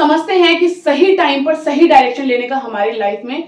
समझते हैं कि सही टाइम पर सही डायरेक्शन लेने का हमारी लाइफ में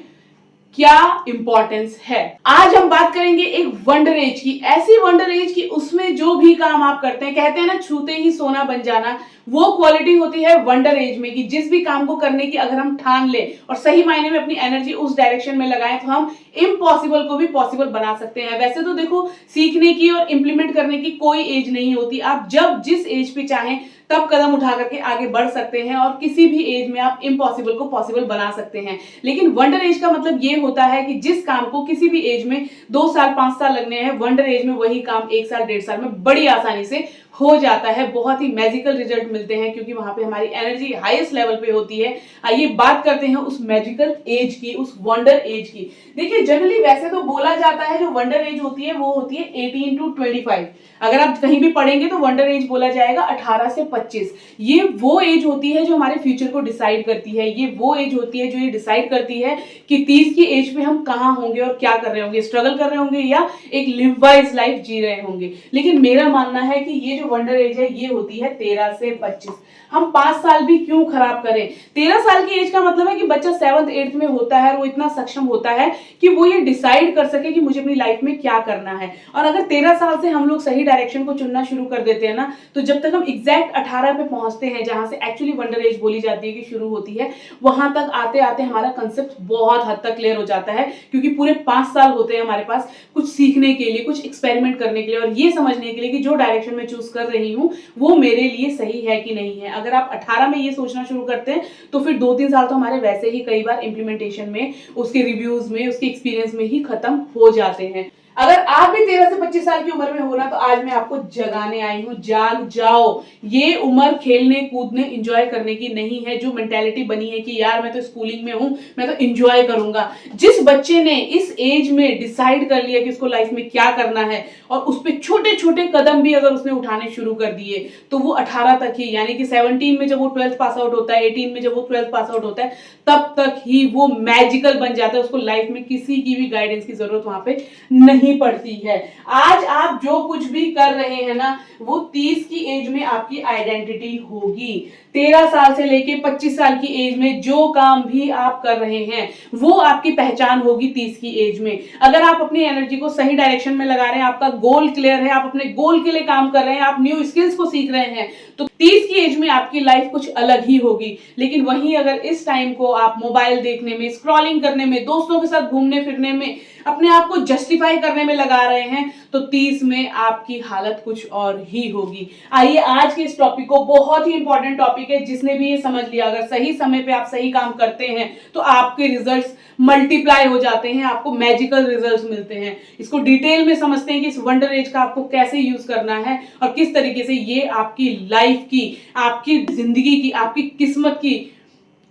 क्या इंपॉर्टेंस है। आज हम बात करेंगे एक वंडर एज की, ऐसी वंडर एज की उसमें जो भी काम आप करते हैं, कहते हैं ना छूते ही सोना बन जाना, वो क्वालिटी होती है वंडर एज में कि जिस भी काम को करने की अगर हम ठान ले और सही मायने में अपनी एनर्जी उस डायरेक्शन में लगाएं तो हम इम्पॉसिबल को भी पॉसिबल बना सकते हैं। वैसे तो देखो, सीखने की और इंप्लीमेंट करने की कोई एज नहीं होती। आप जब जिस एज पे चाहें तब कदम उठा करके आगे बढ़ सकते हैं और किसी भी एज में आप इम्पॉसिबल को पॉसिबल बना सकते हैं। लेकिन वंडर एज का मतलब ये होता है कि जिस काम को किसी भी एज में 2 साल 5 साल लगने हैं, वंडर एज में वही काम 1 साल 1.5 साल में बड़ी आसानी से हो जाता है। बहुत ही मैजिकल रिजल्ट मिलते हैं क्योंकि वहां पे हमारी एनर्जी हाईएस्ट लेवल पे होती है। आइए बात करते हैं उस मैजिकल एज की, उस वंडर एज की। देखिए, जनरली वैसे तो बोला जाता है जो वंडर एज होती है वो होती है 18 to 25। अगर आप कहीं भी पढ़ेंगे तो वंडर एज बोला जाएगा 18 से 25। ये वो एज होती है जो हमारे फ्यूचर को डिसाइड करती है। ये वो एज होती है जो ये डिसाइड करती है कि 30 की एज पे हम कहाँ होंगे और क्या कर रहे होंगे, स्ट्रगल कर रहे होंगे या एक लिव वाइज लाइफ जी रहे होंगे। लेकिन मेरा मानना है कि ये जो वंडर एज है ये होती है 13 से 25। हम 5 साल भी क्यों खराब करें। 13 साल की एज का मतलब है कि बच्चा 7th 8th में होता है और वो इतना सक्षम होता है कि वो ये डिसाइड कर सके कि मुझे अपनी लाइफ में क्या करना है। और अगर 13 साल से हम लोग सही डायरेक्शन को चुनना शुरू कर देते हैं ना, तो जब तक हम एग्जैक्ट 18 पे पहुंचते हैं जहां से एक्चुअली वंडर एज बोली जाती है कि शुरू होती है, वहां तक आते आते हमारा कंसेप्ट बहुत हद तक क्लियर हो जाता है। क्योंकि पूरे 5 साल होते हैं हमारे पास कुछ सीखने के लिए, कुछ एक्सपेरिमेंट करने के लिए और ये समझने के लिए कि जो डायरेक्शन में चूज कर रही हूँ वो मेरे लिए सही है कि नहीं है। अगर आप 18 में ये सोचना शुरू करते हैं तो फिर 2-3 साल तो हमारे वैसे ही कई बार इंप्लीमेंटेशन में, उसके रिव्यूज में, उसके एक्सपीरियंस में ही खत्म हो जाते हैं। अगर आप भी 13 से 25 साल की उम्र में हो ना, तो आज मैं आपको जगाने आई हूं, जाग जाओ। ये उम्र खेलने कूदने एंजॉय करने की नहीं है। जो मेंटालिटी बनी है कि यार मैं तो स्कूलिंग में हूं, मैं तो एंजॉय करूंगा। जिस बच्चे ने इस एज में डिसाइड कर लिया कि उसको लाइफ में क्या करना है और उस पर छोटे छोटे कदम भी अगर उसने उठाने शुरू कर दिए, तो वो 18 तक ही, यानी कि 17 में जब वो 12th पास आउट होता है, 18 में जब वो 12th पास आउट होता है, तब तक ही वो मैजिकल बन जाता है। उसको लाइफ में किसी की भी गाइडेंस की जरूरत वहां पे नहीं पड़ती है। आज आप जो कुछ भी कर रहे हैं ना, वो 30 की एज में आपकी आइडेंटिटी होगी। 13 साल से लेके 25 साल की एज में जो काम भी आप कर रहे हैं वो आपकी पहचान होगी 30 की एज में। अगर आप अपनी एनर्जी को सही डायरेक्शन में लगा रहे हैं, आपका गोल क्लियर है, आप अपने गोल के लिए काम कर रहे हैं, आप न्यू स्किल्स को सीख रहे हैं, तो 30 की एज में आपकी लाइफ कुछ अलग ही होगी। लेकिन वहीं अगर इस टाइम को आप मोबाइल देखने में, स्क्रॉलिंग करने में, दोस्तों के साथ घूमने फिरने में, अपने आप को जस्टिफाई करने में लगा रहे हैं, तो 30 में आपकी हालत कुछ और ही होगी। आइए आज के इस टॉपिक को, बहुत ही इंपॉर्टेंट टॉपिक है, जिसने भी ये समझ लिया अगर सही समय पे आप सही काम करते हैं तो आपके रिजल्ट्स मल्टीप्लाई हो जाते हैं, आपको मैजिकल रिजल्ट्स मिलते हैं। इसको डिटेल में समझते हैं कि इस वंडर एज का आपको कैसे यूज करना है और किस तरीके से ये आपकी लाइफ की, आपकी जिंदगी की, आपकी किस्मत की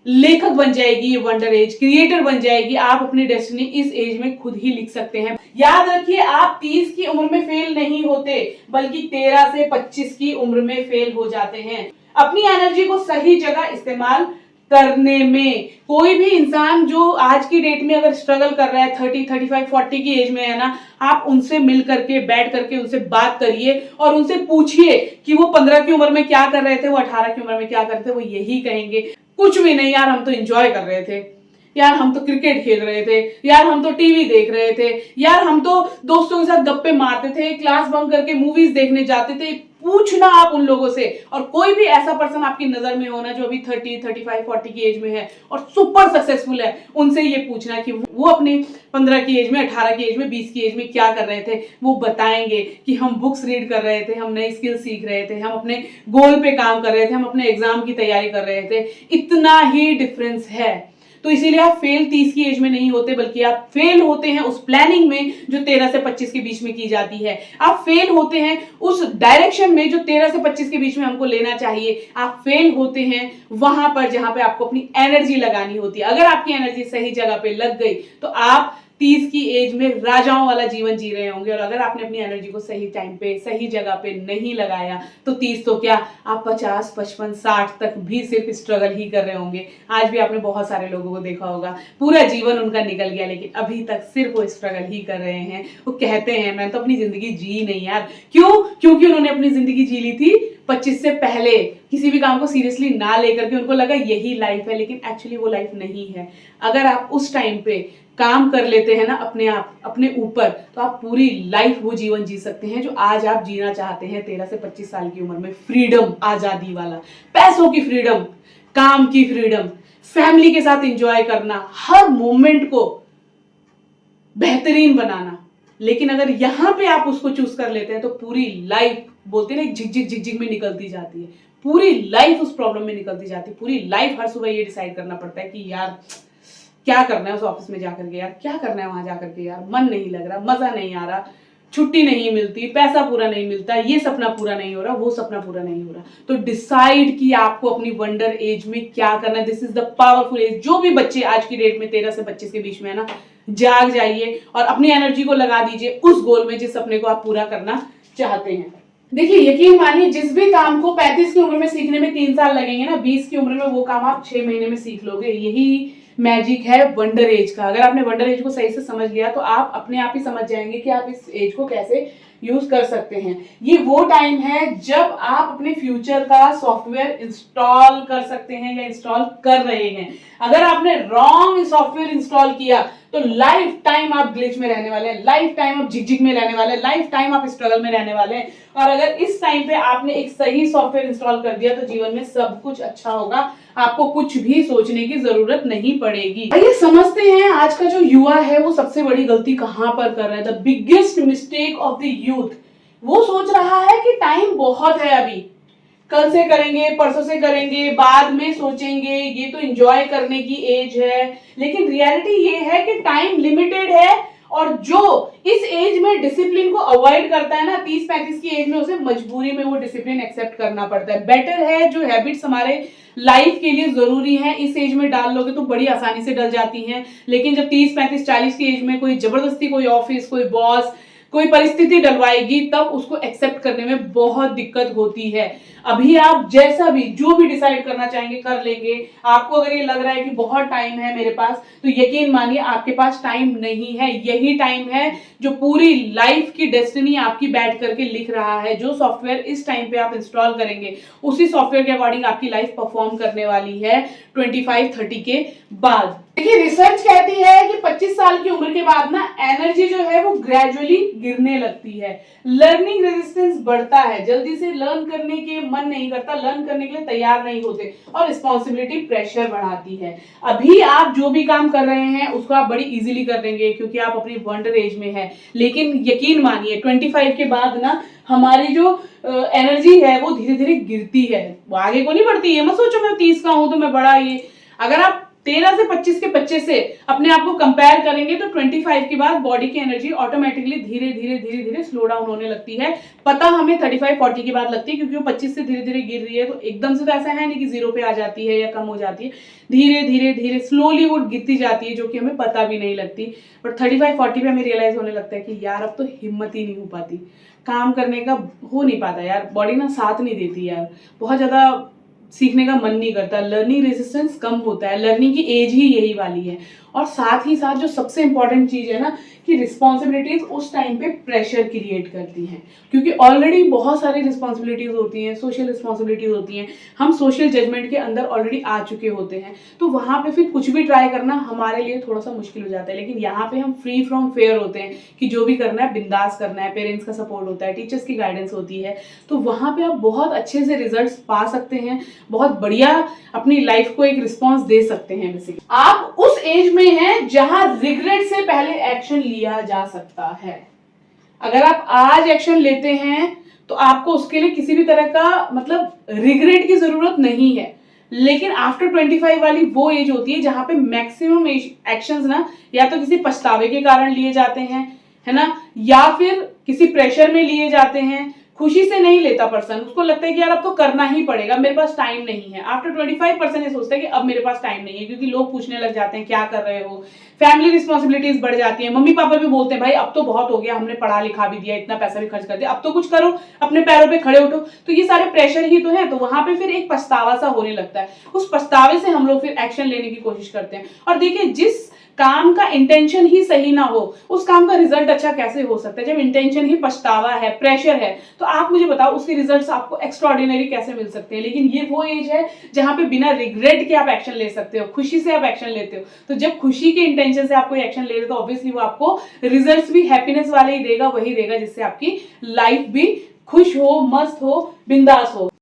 लेखक बन जाएगी। ये वंडर एज क्रिएटर बन जाएगी। आप अपनी डेस्टिनी इस एज में खुद ही लिख सकते हैं। याद रखिए, आप 30 की उम्र में फेल नहीं होते, बल्कि 13 से 25 की उम्र में फेल हो जाते हैं। अपनी एनर्जी को सही जगह इस्तेमाल करने में कोई भी इंसान जो आज की डेट में अगर स्ट्रगल कर रहा है, 30, 35, 40 की एज में है ना, आप उनसे मिल करके, बैठ करके उनसे बात करिए और उनसे पूछिए कि वो 15 की उम्र में क्या कर रहे थे, वो 18 की उम्र में क्या कर रहे थे। वो यही कहेंगे, कुछ भी नहीं यार, हम तो एंजॉय कर रहे थे, यार हम तो क्रिकेट खेल रहे थे, यार हम तो टीवी देख रहे थे, यार हम तो दोस्तों के साथ गप्पे मारते थे, क्लास बंक करके मूवीज देखने जाते थे। पूछना आप उन लोगों से। और कोई भी ऐसा पर्सन आपकी नजर में होना जो अभी 30, 35, 40 की एज में है और सुपर सक्सेसफुल है, उनसे ये पूछना कि वो अपने 15 की एज में, 18 की एज में, 20 की एज में क्या कर रहे थे। वो बताएंगे कि हम बुक्स रीड कर रहे थे, हम नई स्किल सीख रहे थे, हम अपने गोल पे काम कर रहे थे, हम अपने एग्जाम की तैयारी कर रहे थे। इतना ही डिफरेंस है। तो इसीलिए आप फेल 30 की एज में नहीं होते, बल्कि आप फेल होते हैं उस प्लानिंग में जो 13 से 25 के बीच में की जाती है। आप फेल होते हैं उस डायरेक्शन में जो 13 से 25 के बीच में हमको लेना चाहिए। आप फेल होते हैं वहां पर जहां पे आपको अपनी एनर्जी लगानी होती है। अगर आपकी एनर्जी सही जगह पे लग गई तो आप 30 की एज में राजाओं वाला जीवन जी रहे होंगे। और अगर आपने अपनी एनर्जी को सही टाइम पे, सही जगह पे नहीं लगाया, तो 30 तो क्या, आप 50, 55, 60 तक भी सिर्फ स्ट्रगल ही कर रहे होंगे। आज भी आपने बहुत सारे लोगों को देखा होगा, पूरा जीवन उनका निकल गया, लेकिन अभी तक सिर्फ वो स्ट्रगल ही कर रहे हैं। वो कहते हैं मैं तो अपनी जिंदगी जी नहीं यार। क्यों? क्योंकि उन्होंने अपनी जिंदगी जी ली थी 25 से पहले किसी भी काम को सीरियसली ना लेकर के उनको लगा यही लाइफ है, लेकिन एक्चुअली वो लाइफ नहीं है। अगर आप उस टाइम पे काम कर लेते हैं ना अपने आप अपने ऊपर, तो आप पूरी लाइफ वो जीवन जी सकते हैं जो आज आप जीना चाहते हैं 13 से 25 साल की उम्र में। फ्रीडम, आजादी वाला, पैसों की फ्रीडम, काम की फ्रीडम, फैमिली के साथ एंजॉय करना, हर मोमेंट को बेहतरीन बनाना। लेकिन अगर यहां पे आप उसको चूज कर लेते हैं तो पूरी लाइफ, बोलते हैं ना, झिकझिक झिकझिक में निकलती जाती है, पूरी लाइफ उस प्रॉब्लम में निकलती जाती है। पूरी लाइफ हर सुबह ये डिसाइड करना पड़ता है कि यार क्या करना है उस ऑफिस में जाकर के, यार क्या करना है वहां जाकर के, यार मन नहीं लग रहा, मजा नहीं आ रहा, छुट्टी नहीं मिलती, पैसा पूरा नहीं मिलता, ये सपना पूरा नहीं हो रहा, वो सपना पूरा नहीं हो रहा। तो डिसाइड कि आपको अपनी वंडर एज में क्या करना है। This is the powerful age. जो भी बच्चे आज की डेट में 13 से 25 के बीच में है ना, जाग जाइए और अपनी एनर्जी को लगा दीजिए उस गोल में जिस सपने को आप पूरा करना चाहते हैं। देखिए, यकीन मानिए, जिस भी काम को 35 की उम्र में सीखने में 3 साल लगेंगे ना, 20 की उम्र में वो काम आप 6 महीने में सीख लोगे। यही मैजिक है वंडर एज का। अगर आपने वंडर एज को सही से समझ लिया तो आप अपने आप ही समझ जाएंगे कि आप इस एज को कैसे यूज कर सकते हैं। ये वो टाइम है जब आप अपने फ्यूचर का सॉफ्टवेयर इंस्टॉल कर सकते हैं या इंस्टॉल कर रहे हैं। अगर आपने रॉन्ग सॉफ्टवेयर इंस्टॉल किया तो लाइफ टाइम आप ग्लिच में रहने वाले हैं, लाइफ टाइम आप झिकझिक में रहने वाले हैं, लाइफ टाइम आप स्ट्रगल में रहने वाले हैं। और अगर इस टाइम पे आपने एक सही सॉफ्टवेयर इंस्टॉल कर दिया तो जीवन में सब कुछ अच्छा होगा, आपको कुछ भी सोचने की जरूरत नहीं पड़ेगी। आइए समझते हैं आज का जो युवा है वो सबसे बड़ी गलती कहां पर कर रहा है। The biggest mistake of the youth. वो सोच रहा है कि टाइम बहुत है, अभी कल से करेंगे, परसों से करेंगे, बाद में सोचेंगे, ये तो एंजॉय करने की एज है। लेकिन रियलिटी ये है कि टाइम लिमिटेड है और जो इस एज में डिसिप्लिन को अवॉइड करता है ना, 30-35 की एज में उसे मजबूरी में वो डिसिप्लिन एक्सेप्ट करना पड़ता है। बेटर है जो हैबिट्स हमारे लाइफ के लिए जरूरी है इस एज में डाल लोगे तो बड़ी आसानी से डल जाती हैं। लेकिन जब 30-35-40 की एज में कोई जबरदस्ती, कोई ऑफिस, कोई बॉस, कोई परिस्थिति डलवाएगी, तब उसको एक्सेप्ट करने में बहुत दिक्कत होती है। अभी आप जैसा भी जो भी डिसाइड करना चाहेंगे कर लेंगे। आपको अगर ये लग रहा है कि बहुत टाइम है मेरे पास, तो यकीन मानिए आपके पास टाइम नहीं है। यही टाइम है जो पूरी लाइफ की डेस्टिनी आपकी बैठ करके लिख रहा है। जो सॉफ्टवेयर इस टाइम पे आप इंस्टॉल करेंगे उसी सॉफ्टवेयर के अकॉर्डिंग आपकी लाइफ परफॉर्म करने वाली है 25-30 के बाद। देखिए, रिसर्च कहती है कि 25 साल की उम्र के बाद ना एनर्जी जो है वो ग्रेजुअली गिरने लगती है, लर्निंग रेजिस्टेंस बढ़ता है, जल्दी से लर्न करने के मन नहीं करता, लर्न करने के लिए तैयार नहीं होते और रिस्पॉन्सिबिलिटी प्रेशर बढ़ाती है। अभी आप जो भी काम कर रहे हैं उसको आप बड़ी इजीली कर देंगे क्योंकि आप अपनी वंडर एज में है। लेकिन यकीन मानिए 25 के बाद ना हमारी जो एनर्जी है वो धीरे धीरे गिरती है, वो आगे को नहीं बढ़ती। ये मत सोचो मैं 30 का हूं तो मैं बड़ा, ये अगर आप 13 से 25 के बच्चे से अपने आप को कंपेयर करेंगे तो 25 के बाद बॉडी की एनर्जी ऑटोमेटिकली धीरे धीरे धीरे धीरे स्लो डाउन होने लगती है। पता हमें 35-40 के बाद लगती है क्योंकि वो 25 से धीरे धीरे गिर रही है, तो एकदम से तो ऐसा है नहीं कि 0 पे आ जाती है या कम हो जाती है। धीरे धीरे धीरे स्लोली वो गिरती जाती है जो कि हमें पता भी नहीं लगती। बट 35-40 पे हमें रियलाइज होने लगता है कि यार अब तो हिम्मत ही नहीं हो पाती, काम करने का हो नहीं पाता यार, बॉडी ना साथ नहीं देती यार, बहुत ज्यादा सीखने का मन नहीं करता, लर्निंग रेजिस्टेंस कम होता है। लर्निंग की एज ही यही वाली है। और साथ ही साथ जो सबसे इंपॉर्टेंट चीज है ना कि रिस्पॉन्सिबिलिटीज उस टाइम पे प्रेशर क्रिएट करती हैं, क्योंकि ऑलरेडी बहुत सारी रिस्पॉन्सिबिलिटीज होती हैं, सोशल रिस्पॉन्सिबिलिटीज होती हैं, हम सोशल जजमेंट के अंदर ऑलरेडी आ चुके होते हैं, तो वहां पे फिर कुछ भी ट्राई करना हमारे लिए थोड़ा सा मुश्किल हो जाता है। लेकिन यहाँ पे हम फ्री फ्रॉम फेयर होते हैं कि जो भी करना है बिंदास करना है, पेरेंट्स का सपोर्ट होता है, टीचर्स की गाइडेंस होती है, तो वहां पे आप बहुत अच्छे से रिजल्ट पा सकते हैं, बहुत बढ़िया अपनी लाइफ को एक रिस्पॉन्स दे सकते हैं। बेसिकली आप उस एज में हैं जहां रिग्रेट से पहले एक्शन लिया जा सकता है। अगर आप आज एक्शन लेते हैं तो आपको उसके लिए किसी भी तरह का मतलब रिग्रेट की जरूरत नहीं है। लेकिन आफ्टर 25 वाली वो एज होती है जहां पे मैक्सिमम एक्शंस ना या तो किसी पछतावे के कारण लिए जाते हैं, है ना, या फिर किसी प्रेशर में लिए जाते हैं। खुशी से नहीं लेता पर्सन, उसको लगता है कि यार अब तो करना ही पड़ेगा, मेरे पास टाइम नहीं है। आफ्टर 25% ये सोचता है कि अब मेरे पास टाइम नहीं है, क्योंकि लोग पूछने लग जाते हैं क्या कर रहे हो, फैमिली रिस्पॉन्सिबिलिटीज बढ़ जाती है, मम्मी पापा भी बोलते हैं भाई अब तो बहुत हो गया, हमने पढ़ा लिखा भी दिया, इतना पैसा भी खर्च कर दिया, अब तो कुछ करो, अपने पैरों पे खड़े उठो। तो ये सारे प्रेशर ही तो है। तो वहां पे फिर एक पछतावा सा होने लगता है, उस पछतावे से हम लोग फिर एक्शन लेने की कोशिश करते हैं। और देखिए, जिस काम का इंटेंशन ही सही ना हो उस काम का रिजल्ट अच्छा कैसे हो सकता है। जब इंटेंशन ही पछतावा है, प्रेशर है, तो आप मुझे बताओ उसके रिजल्ट्स आपको एक्स्ट्राऑर्डिनरी कैसे मिल सकते हैं। लेकिन ये वो एज है जहां पे बिना रिग्रेट के आप एक्शन ले सकते हो, खुशी से आप एक्शन लेते हो। तो जब खुशी के इंटेंशन से आप कोई एक्शन ले रहे हो तो ऑब्वियसली वो आपको रिजल्ट्स भी हैप्पीनेस वाले ही देगा, वही देगा जिससे आपकी लाइफ भी खुश हो, मस्त हो, बिंदास हो।